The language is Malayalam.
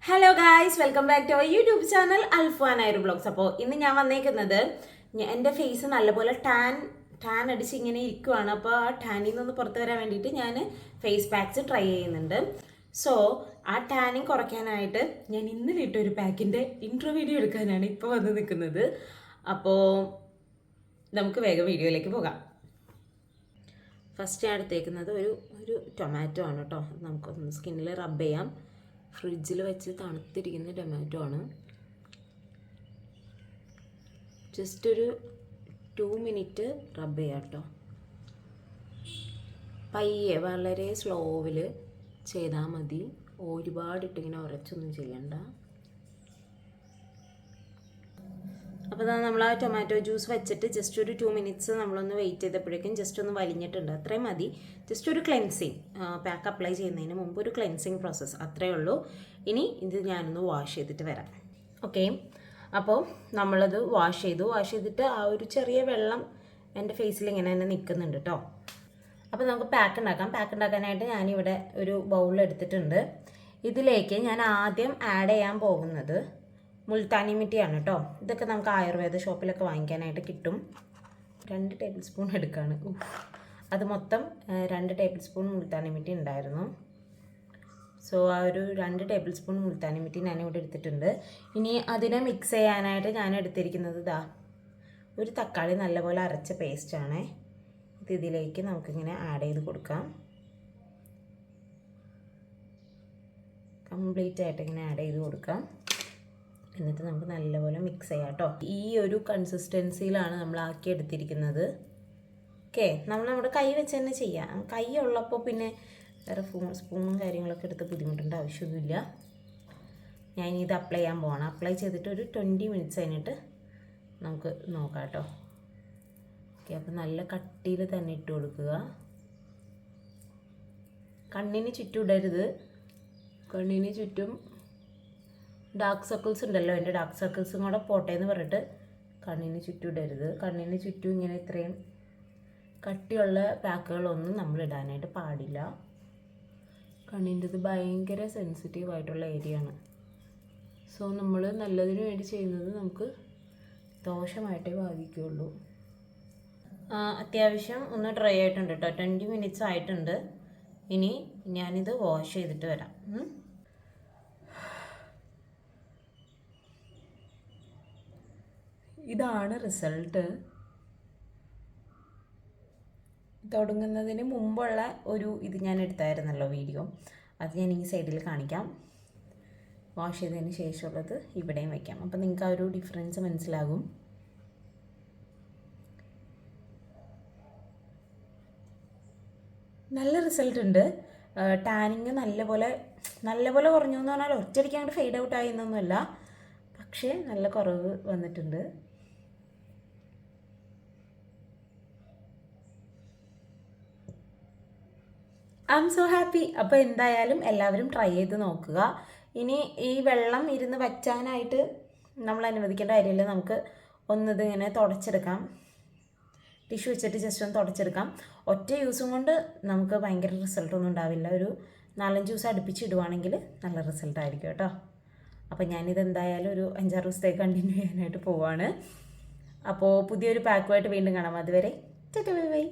Hello guys, welcome back to our YouTube channel Alfan ആയൊരു ബ്ലോഗ്സ്. അപ്പോൾ ഇന്ന് ഞാൻ വന്നേക്കുന്നത് എൻ്റെ ഫേസ് നല്ലപോലെ ടാൻ അടിച്ച് ഇങ്ങനെ ഇരിക്കുവാണ്. അപ്പോൾ ആ ടാനിൽ നിന്ന് പുറത്ത് വരാൻ വേണ്ടിയിട്ട് ഞാൻ ഫേസ് പാക്സ് ട്രൈ ചെയ്യുന്നുണ്ട്. സോ ആ ടാനിങ് കുറയ്ക്കാനായിട്ട് ഞാൻ ഇന്നലെ ഇട്ട ഒരു പാക്കിൻ്റെ ഇൻട്രോ വീഡിയോ എടുക്കാനാണ് ഇപ്പോൾ വന്ന് നിൽക്കുന്നത്. അപ്പോൾ നമുക്ക് വേഗം വീഡിയോയിലേക്ക് പോകാം. ഫസ്റ്റ് ഞാൻ എടുത്തേക്കുന്നത് ഒരു ടൊമാറ്റോ ആണ് കേട്ടോ. നമുക്കൊന്ന് സ്കിന്നിൽ റബ്ബ് ചെയ്യാം. ഫ്രിഡ്ജിൽ വെച്ച് തണുത്തിരിക്കുന്ന ടൊമാറ്റോ ആണ്. ജസ്റ്റ് ഒരു 2 മിനിറ്റ് റബ്ബ് ചെയ്യാം കേട്ടോ. പയ്യെ വളരെ സ്ലോവിൽ ചെയ്താൽ മതി. ഒരുപാടിട്ടിങ്ങനെ ഉരച്ചൊന്നും ചെയ്യണ്ട. അപ്പോൾ നമ്മൾ ആ ടൊമാറ്റോ ജ്യൂസ് വെച്ചിട്ട് ജസ്റ്റ് ഒരു 2 മിനിറ്റ്സ് നമ്മളൊന്ന് വെയിറ്റ് ചെയ്തപ്പോഴേക്കും ജസ്റ്റ് ഒന്ന് വലിഞ്ഞിട്ടുണ്ട്. അത്രയും മതി. ജസ്റ്റ് ഒരു ക്ലെൻസിങ് പാക്ക് അപ്ലൈ ചെയ്യുന്നതിന് മുമ്പ് ഒരു ക്ലെൻസിങ് പ്രോസസ്സ് അത്രയേ ഉള്ളൂ. ഇനി ഇത് ഞാനൊന്ന് വാഷ് ചെയ്തിട്ട് വരാം. ഓക്കെ, അപ്പോൾ നമ്മളത് വാഷ് ചെയ്തിട്ട് ആ ഒരു ചെറിയ വെള്ളം എൻ്റെ ഫേസിൽ ഇങ്ങനെ തന്നെ നിൽക്കുന്നുണ്ട് കേട്ടോ. അപ്പോൾ നമുക്ക് പാക്ക് ഉണ്ടാക്കാനായിട്ട് ഞാനിവിടെ ഒരു ബൗൾ എടുത്തിട്ടുണ്ട്. ഇതിലേക്ക് ഞാൻ ആദ്യം ആഡ് ചെയ്യാൻ പോകുന്നത് മുൾത്താനി മിട്ടിയാണ് കേട്ടോ. ഇതൊക്കെ നമുക്ക് ആയുർവേദ ഷോപ്പിലൊക്കെ വാങ്ങിക്കാനായിട്ട് കിട്ടും. 2 ടേബിൾ സ്പൂൺ എടുക്കുകയാണ്. അത് മൊത്തം 2 ടേബിൾ സ്പൂൺ മുൾത്താനി മിട്ടി ഉണ്ടായിരുന്നു. സോ ആ ഒരു 2 ടേബിൾ സ്പൂൺ മുൾത്താനി മിട്ടി ഞാനിവിടെ എടുത്തിട്ടുണ്ട്. ഇനി അതിനെ മിക്സ് ചെയ്യാനായിട്ട് ഞാൻ എടുത്തിരിക്കുന്നത് ഒരു തക്കാളി നല്ലപോലെ അരച്ച പേസ്റ്റാണ്. ഇതിലേക്ക് നമുക്കിങ്ങനെ ആഡ് ചെയ്ത് കൊടുക്കാം. കംപ്ലീറ്റ് ആയിട്ട് ഇങ്ങനെ ആഡ് ചെയ്ത് കൊടുക്കാം. എന്നിട്ട് നമുക്ക് നല്ലപോലെ മിക്സ് ചെയ്യാം കേട്ടോ. ഈ ഒരു കൺസിസ്റ്റൻസിയിലാണ് നമ്മൾ ആക്കി എടുത്തിരിക്കുന്നത്. ഓക്കെ, നമ്മുടെ കൈ വെച്ച് തന്നെ ചെയ്യാം. കൈ ഉള്ളപ്പോൾ പിന്നെ വേറെ സ്പൂണും കാര്യങ്ങളൊക്കെ എടുത്ത് ബുദ്ധിമുട്ടേണ്ട ആവശ്യമൊന്നുമില്ല. ഞാൻ ഇത് അപ്ലൈ ചെയ്യാൻ പോകണം. അപ്ലൈ ചെയ്തിട്ട് ഒരു 20 മിനിറ്റ്സ് കഴിഞ്ഞിട്ട് നമുക്ക് നോക്കാം കേട്ടോ. ഓക്കെ, അപ്പോൾ നല്ല കട്ടിയിൽ തന്നെ ഇട്ട് കൊടുക്കുക. കണ്ണിന് ചുറ്റും ഇടരുത്. കണ്ണിന് ചുറ്റും ഡാർക്ക് സർക്കിൾസ് ഉണ്ടല്ലോ, എൻ്റെ ഡാർക്ക് സർക്കിൾസും കൂടെ പോട്ടെ എന്ന് പറഞ്ഞിട്ട് കണ്ണിന് ചുറ്റും ഇടരുത്. കണ്ണിന് ചുറ്റും ഇങ്ങനെ ഇത്രയും കട്ടിയുള്ള പാക്കുകളൊന്നും നമ്മൾ ഇടാനായിട്ട് പാടില്ല. കണ്ണിൻ്റെത് ഭയങ്കര സെൻസിറ്റീവായിട്ടുള്ള ഏരിയ ആണ്. സോ നമ്മൾ നല്ലതിന് വേണ്ടി ചെയ്യുന്നത് നമുക്ക് ദോഷമായിട്ടേ ബാധിക്കുകയുള്ളൂ. അത്യാവശ്യം ഒന്ന് ഡ്രൈ ആയിട്ടുണ്ട് കേട്ടോ. 20 മിനിറ്റ്സ് ആയിട്ടുണ്ട്. ഇനി ഞാനിത് വാഷ് ചെയ്തിട്ട് വരാം. ഇതാണ് റിസൾട്ട്. തുടങ്ങുന്നതിന് മുമ്പുള്ള ഇത് ഞാൻ എടുത്തായിരുന്നല്ലോ വീഡിയോ, അത് ഞാൻ ഈ സൈഡിൽ കാണിക്കാം. വാഷ് ചെയ്തതിന് ശേഷമുള്ളത് ഇവിടെയും വയ്ക്കാം. അപ്പോൾ നിങ്ങൾക്ക് ആ ഒരു ഡിഫറൻസ് മനസ്സിലാകും. നല്ല റിസൾട്ട് ഉണ്ട്. ടാനിങ് നല്ലപോലെ കുറഞ്ഞു എന്ന് പറഞ്ഞാൽ ഒറ്റയടിക്ക് അങ്ങോട്ട് ഫെയ്ഡ് ഔട്ട് ആയി എന്നൊന്നുമല്ല, പക്ഷേ നല്ല കുറവ് വന്നിട്ടുണ്ട്. I am so happy. അപ്പോൾ എന്തായാലും എല്ലാവരും ട്രൈ ചെയ്ത് നോക്കുക. ഇനി ഈ വെള്ളം ഇരുന്ന് വറ്റാനായിട്ട് നമ്മൾ അനുവദിക്കേണ്ട കാര്യമില്ല. നമുക്ക് ഇങ്ങനെ തുടച്ചെടുക്കാം. ടിഷ്യൂ വെച്ചിട്ട് ജസ്റ്റ് ഒന്ന് തുടച്ചെടുക്കാം. ഒറ്റ യൂസും കൊണ്ട് നമുക്ക് ഭയങ്കര റിസൾട്ടൊന്നും ഉണ്ടാവില്ല. ഒരു 4-5 ദിവസം അടുപ്പിച്ചിടുവാണെങ്കിൽ നല്ല റിസൾട്ടായിരിക്കും കേട്ടോ. അപ്പോൾ ഞാനിത് എന്തായാലും ഒരു 5-6 ദിവസത്തേക്ക് കണ്ടിന്യൂ ചെയ്യാനായിട്ട് പോവാണ്. അപ്പോൾ പുതിയൊരു പാക്കുമായിട്ട് വീണ്ടും കാണാം. അതുവരെ ബൈ ബൈ.